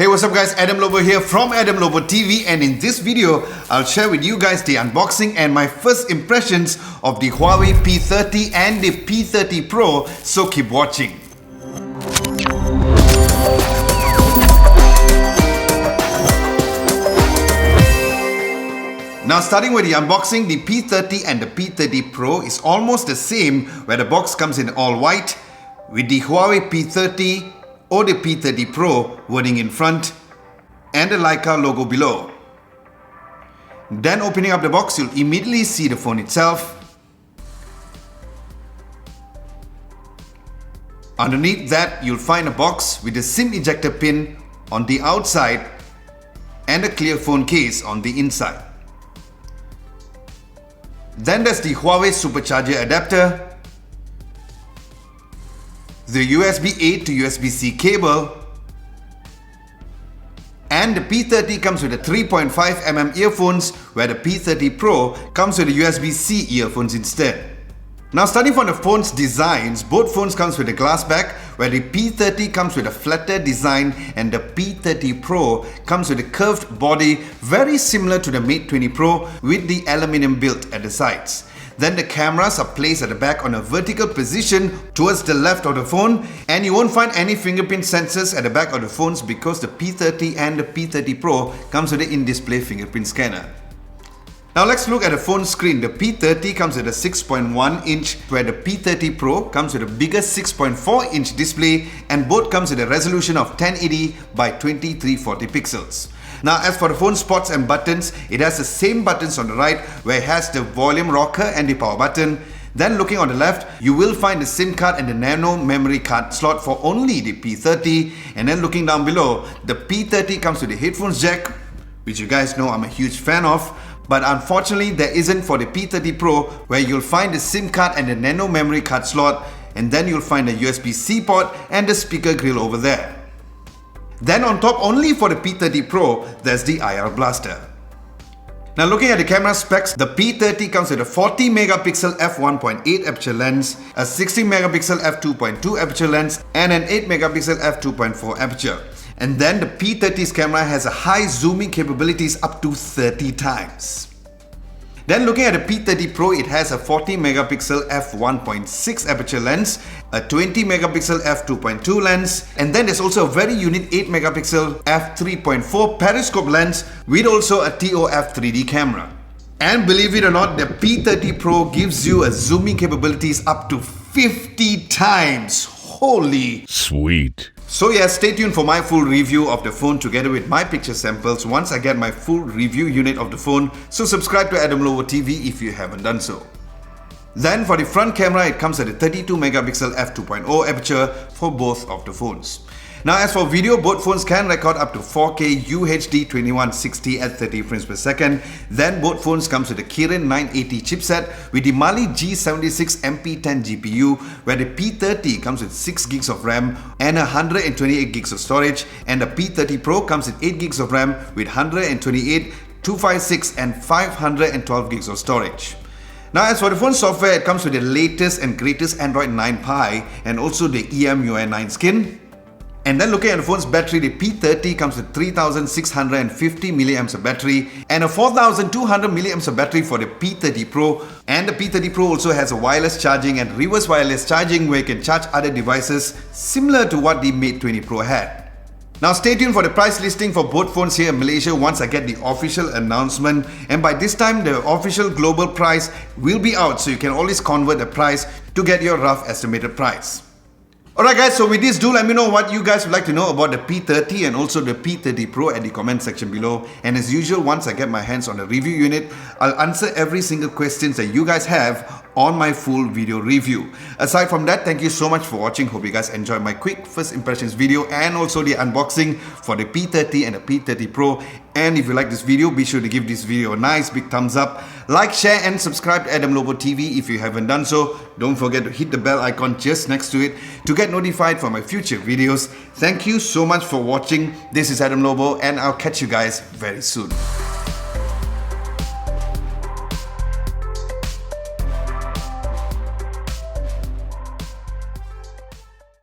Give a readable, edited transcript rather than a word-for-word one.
Hey, what's up guys, Adam Lobo here from Adam Lobo TV, and in this video, I'll share with you guys the unboxing and my first impressions of the Huawei P30 and the P30 Pro, so keep watching. Now starting with the unboxing, the P30 and the P30 Pro is almost the same, where the box comes in all white with the Huawei P30 or the P30 Pro wording in front and the Leica logo below. Then opening up the box, you'll immediately see the phone itself. Underneath that, you'll find a box with a SIM ejector pin on the outside and a clear phone case on the inside. Then there's the Huawei supercharger adapter, the USB A to USB-C cable, and the P30 comes with a 3.5mm earphones, where the P30 Pro comes with a USB-C earphones instead. Now starting from the phone's designs, both phones comes with a glass back, where the P30 comes with a flatter design and the P30 Pro comes with a curved body very similar to the Mate 20 Pro with the aluminium build at the sides. Then the cameras are placed at the back on a vertical position towards the left of the phone, and you won't find any fingerprint sensors at the back of the phones because the P30 and the P30 Pro comes with an in-display fingerprint scanner. Now let's look at the phone screen. The P30 comes with a 6.1 inch, where the P30 Pro comes with a bigger 6.4 inch display, and both comes with a resolution of 1080 by 2340 pixels. Now as for the phone spots and buttons, it has the same buttons on the right, where it has the volume rocker and the power button. Then looking on the left, you will find the SIM card and the nano memory card slot for only the P30. And then looking down below, the P30 comes with the headphones jack, which you guys know I'm a huge fan of. But unfortunately, there isn't for the P30 Pro, where you'll find the SIM card and the nano memory card slot, and then you'll find the USB-C port and the speaker grill over there. Then on top, only for the P30 Pro, there's the IR blaster. Now looking at the camera specs, the P30 comes with a 40 megapixel f1.8 aperture lens, a 60 megapixel f2.2 aperture lens, and an 8 megapixel f2.4 aperture. And then the P30's camera has a high zooming capabilities up to 30 times. Then looking at the P30 Pro, it has a 40 megapixel f1.6 aperture lens, a 20 megapixel f2.2 lens, and then there's also a very unique 8 megapixel f3.4 periscope lens with also a TOF 3D camera. And believe it or not, the P30 Pro gives you a zooming capabilities up to 50 times. Holy sweet. So yeah, stay tuned for my full review of the phone together with my picture samples once I get my full review unit of the phone, so subscribe to Adam Lobo TV if you haven't done so. Then for the front camera, it comes at a 32 megapixel f2.0 aperture for both of the phones. Now as for video, both phones can record up to 4K UHD 2160 at 30 frames per second. Then both phones comes with a Kirin 980 chipset with the Mali G76 MP10 GPU, where the P30 comes with 6 gigs of RAM and 128 gigs of storage, and the P30 Pro comes with 8 gigs of RAM with 128, 256 and 512 gigs of storage. Now as for the phone software, it comes with the latest and greatest Android 9 Pie and also the EMUI 9 skin. And then looking at the phone's battery, the P30 comes with 3650 mAh of battery and a 4200 mAh of battery for the P30 Pro. And the P30 Pro also has a wireless charging and reverse wireless charging, where you can charge other devices similar to what the Mate 20 Pro had. Now stay tuned for the price listing for both phones here in Malaysia once I get the official announcement, and by this time the official global price will be out, so you can always convert the price to get your rough estimated price. Alright guys, so with this, do let me know what you guys would like to know about the P30 and also the P30 Pro at the comment section below. And as usual, once I get my hands on the review unit, I'll answer every single questions that you guys have on my full video review. Aside from that, thank you so much for watching. Hope you guys enjoyed my quick first impressions video and also the unboxing for the P30 and the P30 Pro. And if you like this video, be sure to give this video a nice big thumbs up. Like, share and subscribe to Adam Lobo TV if you haven't done so. Don't forget to hit the bell icon just next to it to get notified for my future videos. Thank you so much for watching. This is Adam Lobo, and I'll catch you guys very soon.